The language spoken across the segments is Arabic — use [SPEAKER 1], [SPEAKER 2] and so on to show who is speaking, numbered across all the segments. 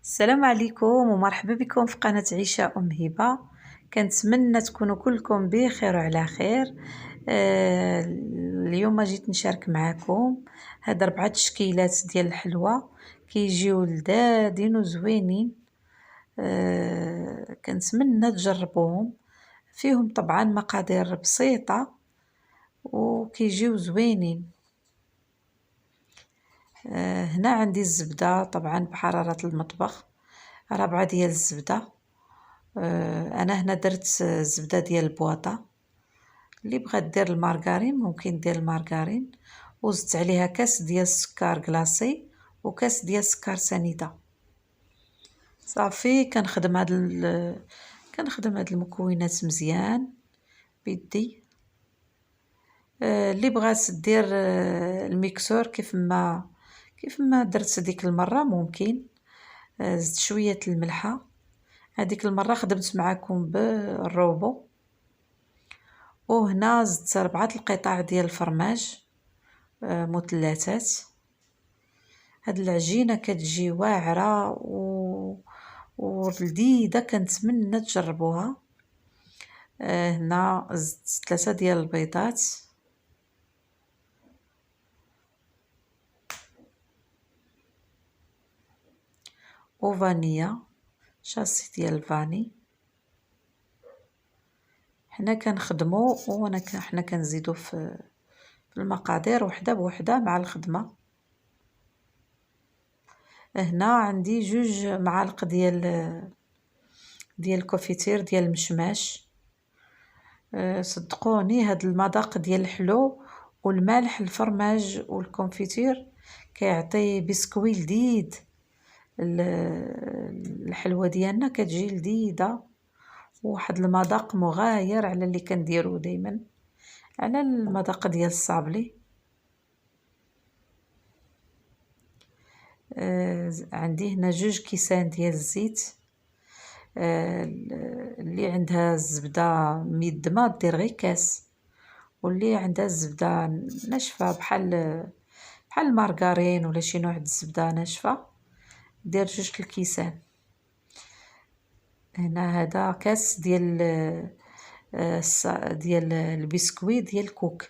[SPEAKER 1] السلام عليكم ومرحبا بكم في قناة عيشة أم هبة. كنتمنى تكونوا كلكم بخير وعلى خير. اليوم جيت نشارك معكم هاد 4 تشكيلات ديال الحلوى كيجيو لذاذين وزوينين. كنتمنى تجربوهم، فيهم طبعا مقادير بسيطة وكيجيو زوينين. هنا عندي الزبدة طبعا بحرارة المطبخ 4 ديال الزبدة. انا هنا درت الزبدة ديال البواطة، اللي بغات دير المارغرين ممكن دير المارغرين، وزدت عليها كاس ديال السكر كلاصي وكاس ديال السكر سنيدة. صافي كنخدم هاد المكونات مزيان بيدي. اللي بغات دير الميكسور كيف ما درت ديك المره ممكن. زدت شويه الملحه، هذيك المره خدمت معكم بالروبو. وهنا زدت 4 القطع ديال الفرماج مثلثات. هاد العجينه كتجي واعره ولذيذه، كنتمنى تجربوها. هنا زدت 3 ديال البيضات، وفانيا شاسي ديال الفاني. حنا كنخدمو حنا كنزيدو في المقادير وحده بوحده مع الخدمه. هنا عندي 2 معالق ديال الكوفيتير ديال المشماش. صدقوني هاد المذاق ديال الحلو والمالح الفرماج والكونفيتير كيعطي بسكوي لذيذ. الحلوه ديالنا كتجي لذيذه، وواحد المذاق مغاير على اللي كنديرو دائما، على المذاق ديال الصابلي. عندي هنا 2 كيسان ديال الزيت. اللي عندها الزبده ميدمه دير غير كاس، واللي عندها الزبده ناشفه بحال المارغرين ولا شي نوع د الزبده ناشفه دير 2 الكيسان. هنا هذا كاس ديال البسكويت ديال كوك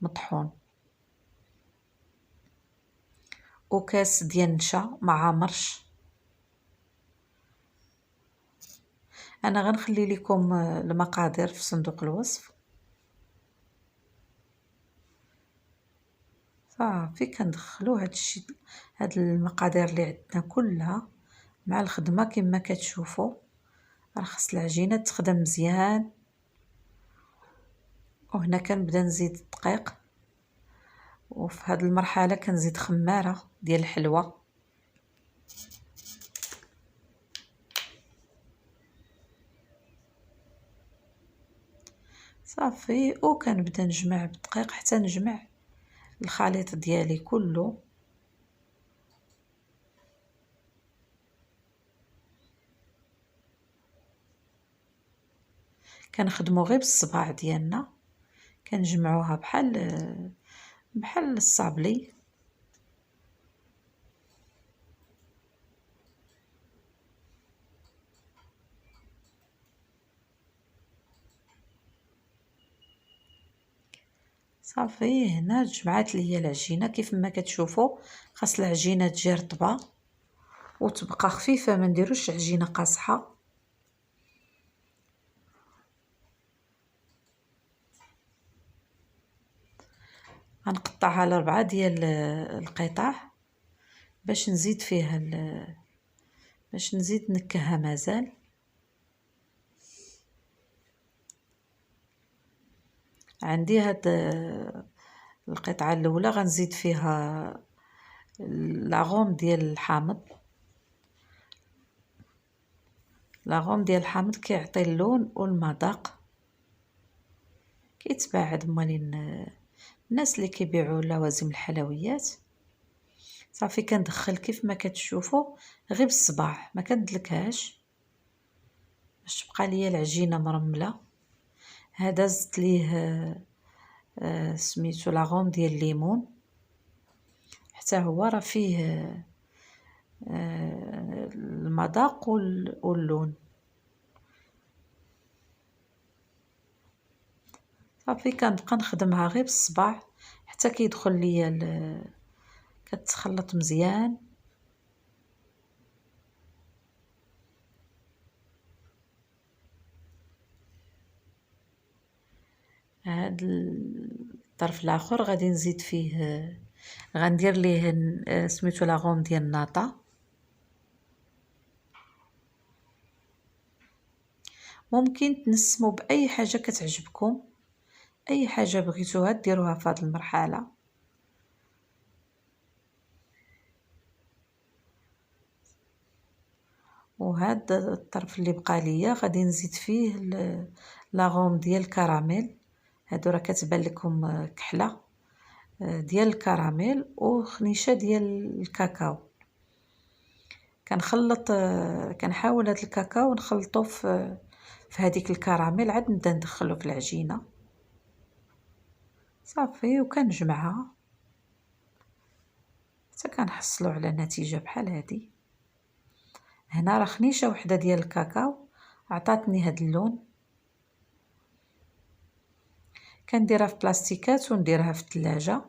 [SPEAKER 1] مطحون، وكاس ديال النشا مع مرش. انا غنخلي لكم المقادير في صندوق الوصف. صافي كندخلو هاد المقادير اللي عندنا كلها مع الخدمه كما كتشوفوا. راه خص العجينه تخدم مزيان. وهنا كنبدا نزيد الدقيق، وفي هاد المرحله كنزيد خماره ديال الحلوى. صافي وكنبدا نجمع بالدقيق حتى نجمع الخليط ديالي كله. كنخدمو غير بالصباع ديالنا، كنجمعوها بحال الصابلي. صافي هنا جمعات ليا العجينه كيف ما كتشوفوا. خاص العجينه تجي رطبه وتبقى خفيفه، ما نديروش عجينه قاصحه. غنقطعها ل4 ديال القطع باش نزيد فيها باش نزيد نكهها مازال. عندي هاد القطعه الاولى غنزيد فيها لاغوم ديال الحامض. لاغوم ديال الحامض كيعطي اللون والمذاق، كيتباع مالين الناس اللي كيبيعوا لوازم الحلويات. صافي كندخل كيف ما كتشوفوا غير بالصباع، ما كندلكهاش باش تبقى ليا العجينه مرمله. هذا زدت ليه سميتو لاغوم ديال الليمون، حتى هو راه فيه المذاق واللون. صافي كنبقى نخدمها غير بالصباع حتى كيدخل ليا كتخلط مزيان. هاد الطرف الاخر غادي نزيد فيه، غندير ليه سميتو لاغوم ديال الناطا. ممكن تنسموا باي حاجه كتعجبكم، اي حاجه بغيتوها ديروها في هذه المرحله. وهذا الطرف اللي بقى ليا غادي نزيد فيه لاغوم ديال الكراميل. هادو راه كتبان لكم كحله ديال الكراميل وخنيشه ديال الكاكاو. كنخلط كنحاول هاد الكاكاو نخلطو في هذيك الكراميل عاد نبدا ندخلو في العجينه. صافي وكنجمعها حتى كنحصلوا على نتيجه بحال هذه. هنا راه خنيشه وحده ديال الكاكاو عطاتني هاد اللون. كنديرها في بلاستيكات ونديرها في الثلاجه.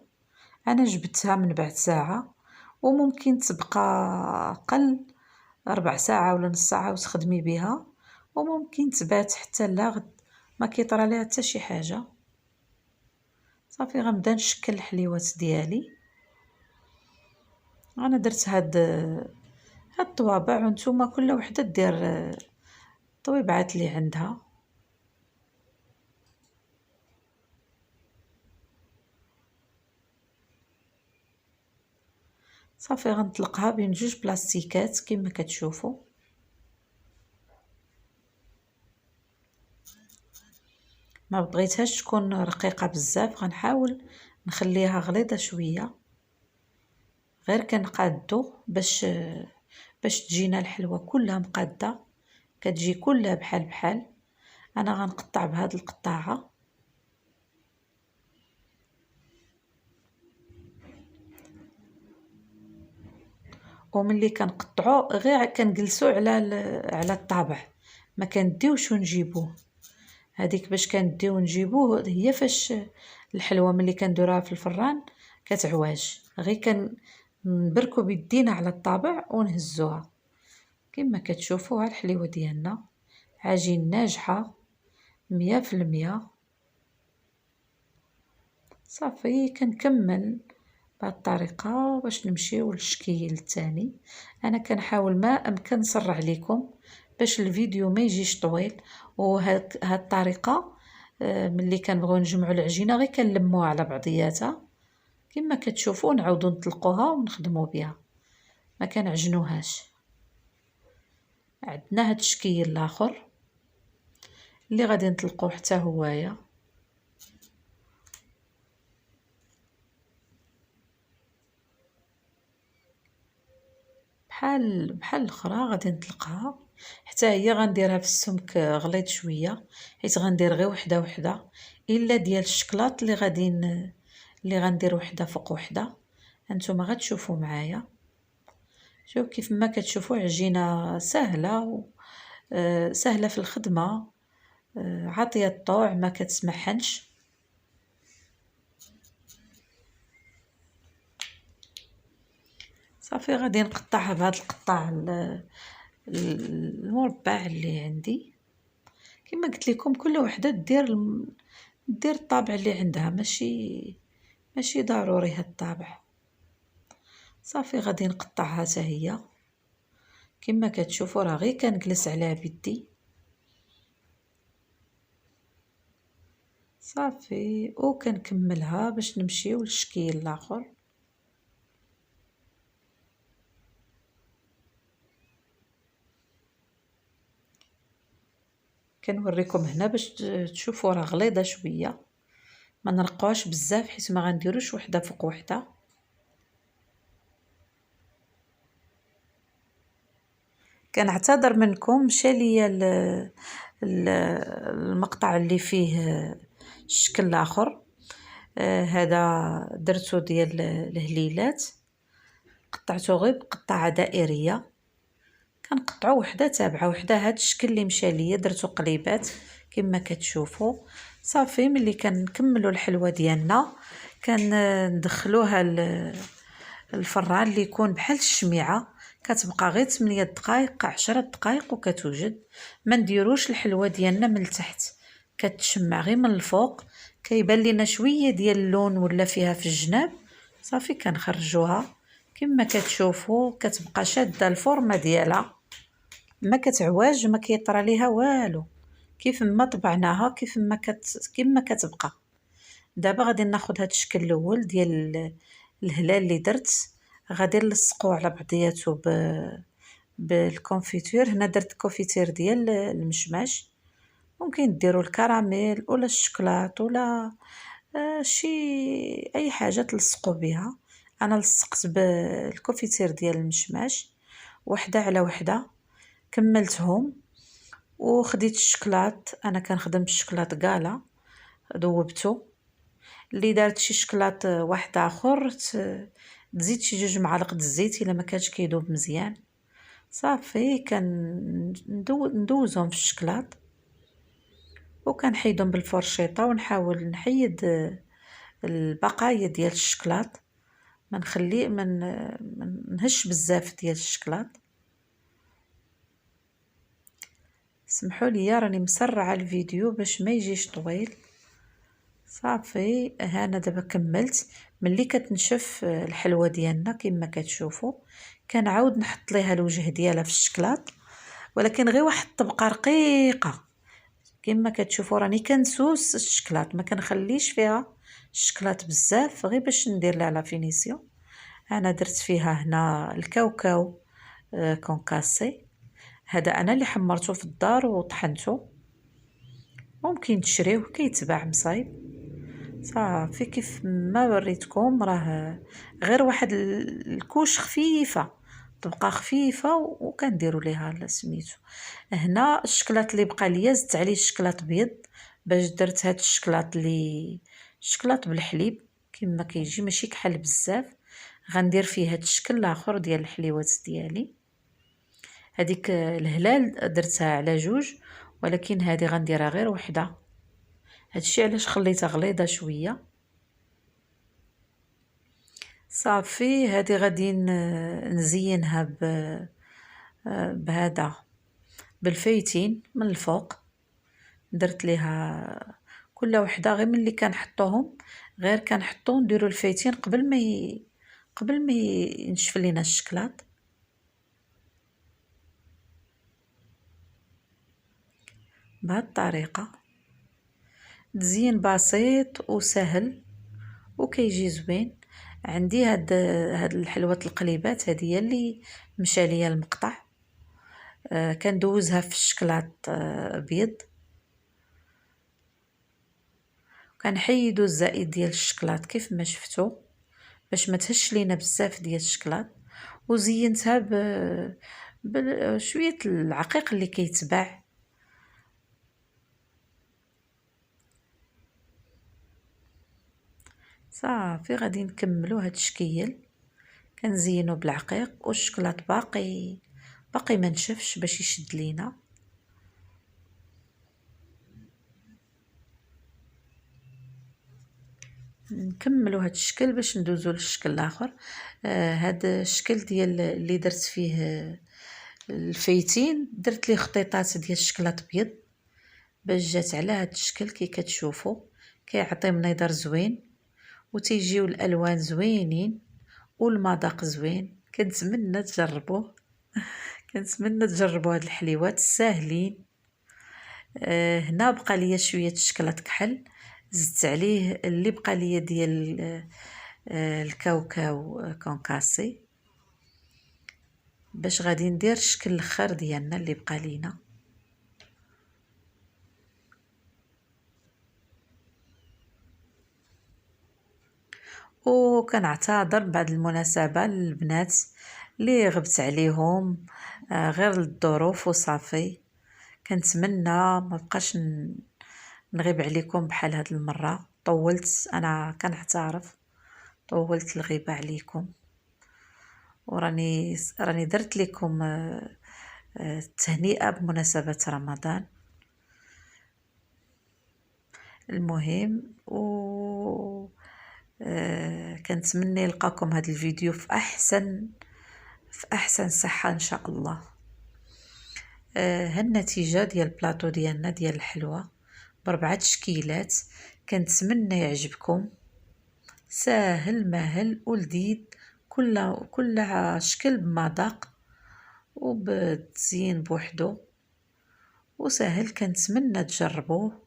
[SPEAKER 1] انا جبتها من بعد ساعه وممكن تبقى اقل، ربع ساعه ولا نص ساعه وتخدمي بها، وممكن تبات حتى لغد ما كيطرى ليها حتى شي حاجه. صافي غنبدا نشكل الحليوات ديالي. انا درت هاد الطوابع وانتم كل وحده دير الطويبعات اللي عندها. صافي غنطلقها بين جوج بلاستيكات كما كتشوفوا. ما بغيتهاش تكون رقيقه بزاف، غنحاول نخليها غليظه شويه، غير كنقادو باش تجينا الحلوه كلها مقاده، كتجي كلها بحال بحال. انا غنقطع بهاد القطاعه. وملي كنقطعو غير كنجلسو على الطابع، ما كنديوش ونجيبوه. هذيك باش كنديو ونجيبوه هي فاش الحلوه ملي كنديروها في الفران كتعواج، غير كنبركو بيدينا على الطابع ونهزوها. كما كتشوفوا ها الحليوه ديالنا عجين ناجحه 100%. صافي كنكمل بهذه الطريقه باش نمشيو للشكل الثاني. انا كنحاول ما امكن نسرع لكم باش الفيديو ما يجيش طويل. وهاد الطريقه ملي كنبغيو نجمعوا العجينه غير كنلموها على بعضياتها كما كتشوفوا، نعاودوا نطلقوها ونخدموا بها، ما كنعجنوهاش. عندنا هاد الشكل الاخر اللي غادي نطلقوه حتى هوايا بحال الاخرى. غادي نطلقها حتى هي غنديرها في السمك غليظ شويه، حيت غندير غير وحده الا ديال الشكلاط اللي غندير وحده فوق وحده. هانتوما غتشوفوا معايا. شوف كيف ما كتشوفوا عجينه سهله سهله في الخدمه، عاطيه الطوع ما كتسمحنش. صافي غادي نقطعها بهذا القطاع المربع اللي عندي. كما قلت لكم كل وحده دير الطابع اللي عندها، ماشي ضروري هاد الطابع. صافي غادي نقطعها حتى هي كما كتشوفوا، راه غير كنجلس عليها بيدي. صافي وكنكملها باش نمشيو للشكل الاخر. كنوريكم هنا باش تشوفوا راه غليظه شويه، ما نرقوهاش بزاف حيت ما غنديروش وحده فوق وحده. كنعتذر منكم مشى ليا المقطع اللي فيه الشكل الاخر. هذا درتو ديال الهليلات، قطعته غير بقطعه دائريه. كنقطع نقطعو وحده تابعه وحده. هاد الشكل اللي مشى ليا درتو قليبات كما كتشوفوا. صافي ملي كنكملوا الحلوه ديالنا كندخلوها الفران اللي يكون بحال الشميعه، كتبقى غير 8 دقائق 10 دقائق وكتوجد. ما نديروش الحلوه ديالنا من التحت، كتشمع غير من الفوق، كيبان لينا شويه ديال اللون ولا فيها في الجناب. صافي كنخرجوها كما كتشوفوا، كتبقى شاده الفورمه ديالها، ما كتعواج ما كيطرى ليها والو، كيف ما طبعناها كما كتبقى. دابا غادي ناخذ هاد الشكل الاول ديال الهلال اللي درت، غادي نلصقوه على بعضياتو بالكونفيتور. هنا درت كونفيتير ديال المشماش، ممكن ديروا الكراميل ولا الشكلاط ولا شي اي حاجه تلصقوا بها. انا لصقت بالكونفيتير ديال المشماش وحده على وحده، كملتهم وخديت الشكلاط. انا كنخدم بالشكلاط كالا، ذوبته. اللي دارت شي شكلاط واحد اخر تزيد شي 2 معالق الزيت الا ما كانش كيذوب مزيان. صافي ندوزهم في الشكلاط وكنحيدهم بالفرشيطه ونحاول نحيد البقايا ديال الشكلاط، ما نخلي من نهش بزاف ديال الشكلاط. سمحوا لي راني مسرعه الفيديو باش ما يجيش طويل. صافي هانا دابا كملت. ملي كتنشف الحلوه ديالنا كما كتشوفوا كنعاود نحط ليها الوجه ديالها في الشكلاط، ولكن غير واحد الطبقه رقيقه. كما كتشوفوا راني كنسوس الشكلاط، ما كنخليش فيها الشكلاط بزاف غير باش ندير لها لا فينيسيون. انا درت فيها هنا الكاوكاو كونكاسي، هذا انا اللي حمرته في الدار وطحنته، ممكن تشريوه كيتباع مصايب. صافي كيف ما وريتكم راه غير واحد الكوش خفيفه، تبقى خفيفه وكنديروا ليها سميتو. هنا الشكلاط اللي بقى ليا زدت عليه الشكلاط بيض باش درت هاد الشكلاط اللي شكلاط بالحليب كما كيجي ماشي كحل بزاف. غندير فيه هاد الشكل الاخر ديال الحليوات ديالي. هذيك الهلال درتها على 2 ولكن هذه غنديرها غير وحده. هادشي علاش خليتها غليظه شويه. صافي هذه غادي نزينها بهذا بالفيتين من الفوق. درت ليها كل وحده غير ملي كنحطوهم غير كنحطو نديرو الفيتين قبل ما ينشف لينا الشكلاط. بهذه الطريقه تزيين بسيط وسهل وكيجي زوين. عندي هاد الحلوه القليبات هذه هي اللي مشى ليا المقطع. كندوزها في الشكلاط بيض، كنحيدو الزائد ديال الشكلاط كيف ما شفتوا باش ما تهش لينا بزاف ديال الشكلاط. وزينتها بشويه العقيق اللي كيتباع. صافي غادي نكملو هاد الشكل، كنزينو بالعقيق والشكلاط باقي ما نشفش باش يشد لينا. نكملو هاد الشكل باش ندوزو للشكل الاخر. هاد الشكل ديال اللي درت فيه الفيتين درت ليه خطيطات ديال الشكلاط بيض باش جات على هاد الشكل كي كتشوفوا، كيعطي منظر زوين وتيجيو الالوان زوينين والمذاق زوين. كنتمنى تجربوه، كنتمنى تجربوا هاد الحليوات الساهلين. هنا بقى ليا شويه الشكلاط كحل، زدت عليه اللي بقى ليا ديال الكاوكاو كونكاسي باش غادي ندير الشكل الاخر ديالنا اللي بقى لينا. وكنعتذر بعد المناسبه للبنات اللي غبت عليهم، غير للظروف وصافي. كنتمنى ما بقاش نغيب عليكم بحال هاد المره. طولت، انا كنعترف طولت الغيبه عليكم، وراني درت لكم التهنئة بمناسبة رمضان. المهم كنتمنى يلقاكم هذا الفيديو في احسن صحة ان شاء الله. ها النتيجة ديال البلاطو ديالنا ديال الحلوى ب4 تشكيلات. كنتمنى يعجبكم، ساهل ماهل ولذيذ، كل شكل بمذاق وبتزيين بوحدو وسهل. كنتمنى تجربوه،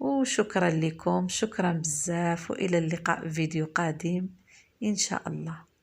[SPEAKER 1] وشكرا لكم، شكرا بزاف، والى اللقاء في فيديو قادم ان شاء الله.